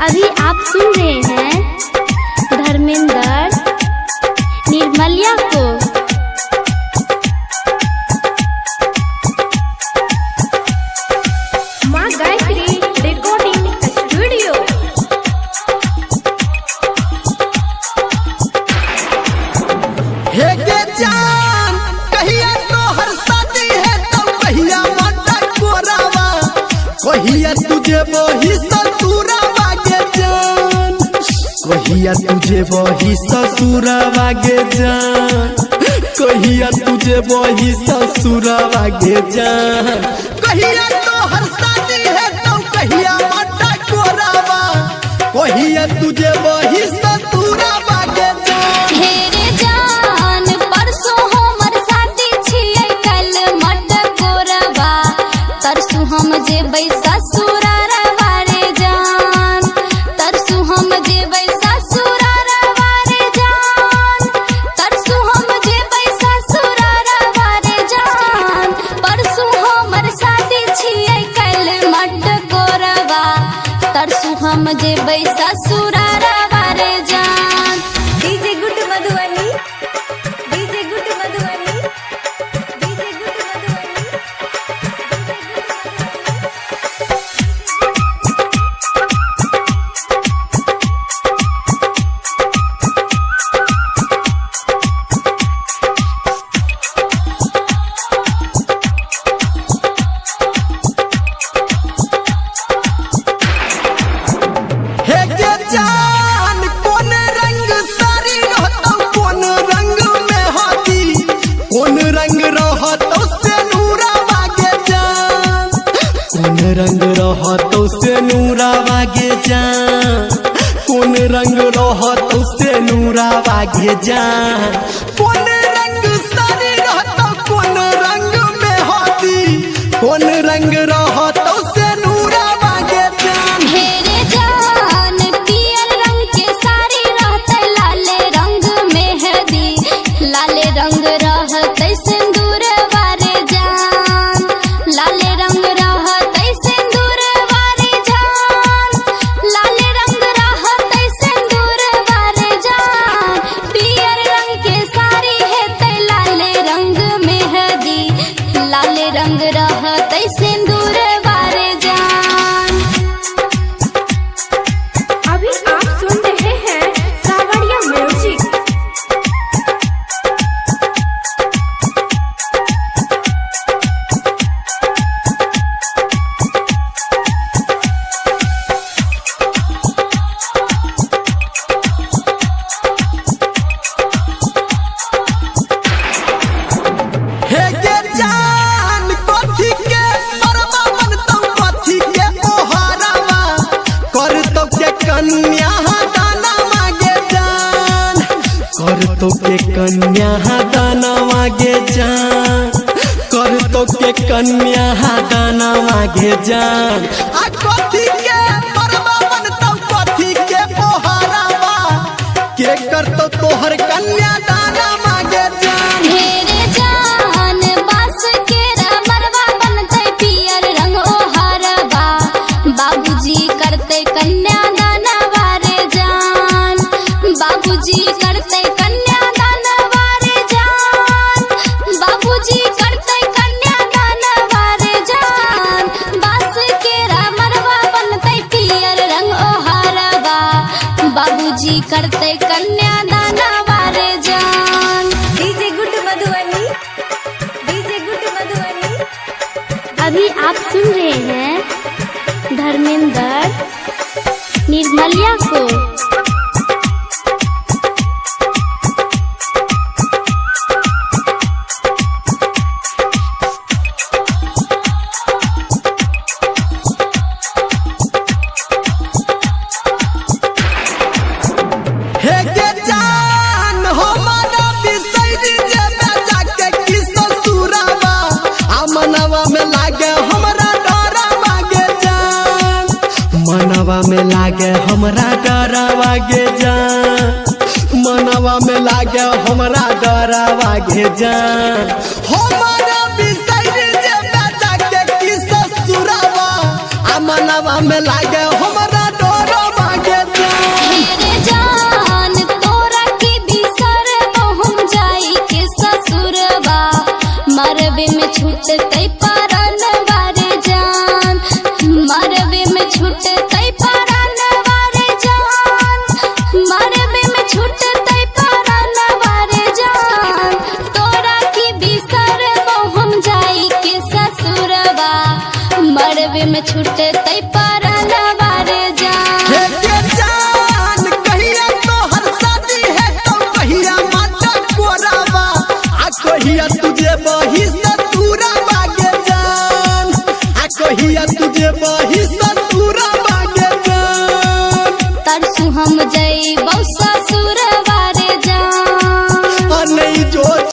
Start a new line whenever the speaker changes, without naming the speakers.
अभी आप सुन रहे हैं धर्मेंद्र निर्मलिया को।
माँ गायत्री रिकॉर्डिंग स्टूडियो।
हे गे जान कहिया तोहर शादी है तो कहिया मटा कोरावा, कहिया तुझे वही ससुरावा गे जान, कहिया तुझे वही ससुरावा गे जान, कहिया तुझे वही ससुरावा गे जान, कहिया तोहर शादी है तो कहिया मटा कोरावा, कहिया तुझे वही ससुरावा गे जान।
हेरे जान परसों हमर शादी छियै कल मट कोरबा, तरसू हम जेबै ससुरारवा रे जान, तरसू हम जेबै ससुरारवा रे जान, तरसू हम जेबै ससुरारवा रे जान, परसू हमर शादी छियै कल मट कोरबा, तरसू हम जेबै ससुरारवा रे जान।
DJ good Madhubani, DJ good Madhubani, DJ good Madhubani.
हे गे जान कौन रंग सारी रहतो, कौन रंग में हाथी, कौन रंग रहतो से नूरावा गे जान, कौन रंग रहतो से नूरावा गे जान, कौन रंग रहतो से नूरावा गे जान, कौन रंग सारी रहतो, कौन रंग में हाथी, कौन रंग रहतो से नूरावा गे जान।
हेरे जान पियर रंग के साड़ी रहते, लाले रंग मेहंदी, लाले रंग रहते सिंदूर वारे जान, लाले रंग रहते सिंदूर वारे जान, लाले रंग रहते सिंदूर वारे जान, पियर रंग के साड़ी है लाले रंग मेहंदी, लाले रंग रहते सिंदूर वारे जान।
अभी आप सुन रहे हैं सावरिया म्यूजिक।
हे गे जान कथी के मरवा बनतौ, कथी के पोहरावा करतौ के कन्या दानवा गे जान, करतौ के कन्या दानवा गे जान, करतौ के कन्या दानवा गे जान, आ कथी के मरवा बनतौ, कथी के पोहरावा के करतौ तोहर कन्या दानवा गे जान।
हेरे जान बास के मरवा बनते पियर रंग ओहरबा, बाबूजी करते कन्यादान वारे जान, बाबूजी करते कन्यादान वारे जान, बाबूजी करते कन्यादान वारे जान, बास के मरवा बनते पियर रंग ओहरबा, बाबूजी करते कन्यादान वारे जान।
DJ good Madhubani, DJ good Madhubani.
अभी आप सुन रहे हैं धर्मेंद्र निर्मलिया को।
हे गे जान हमारा बिसैरी जे बेटा के की ससुरावा, आ मनवा में लागे हमरा डरावा गे जान, मनवा में लागे हमरा डरावा गे जान, मनवा में लागे हमरा डरावा गे जान, हमारा बिसैरी जे बेटा के की ससुरावा, आ मनवा में लागे हमरा डरावा
में छूटे तै परना बारे जान।
हे के जान कहिया तोहर शादी है तो कहिया माता कोरावा आ कहिया तुझे बही ससुरा बागे जान आ कहिया तुझे बही ससुरा बागे जान।
तरसू हम जय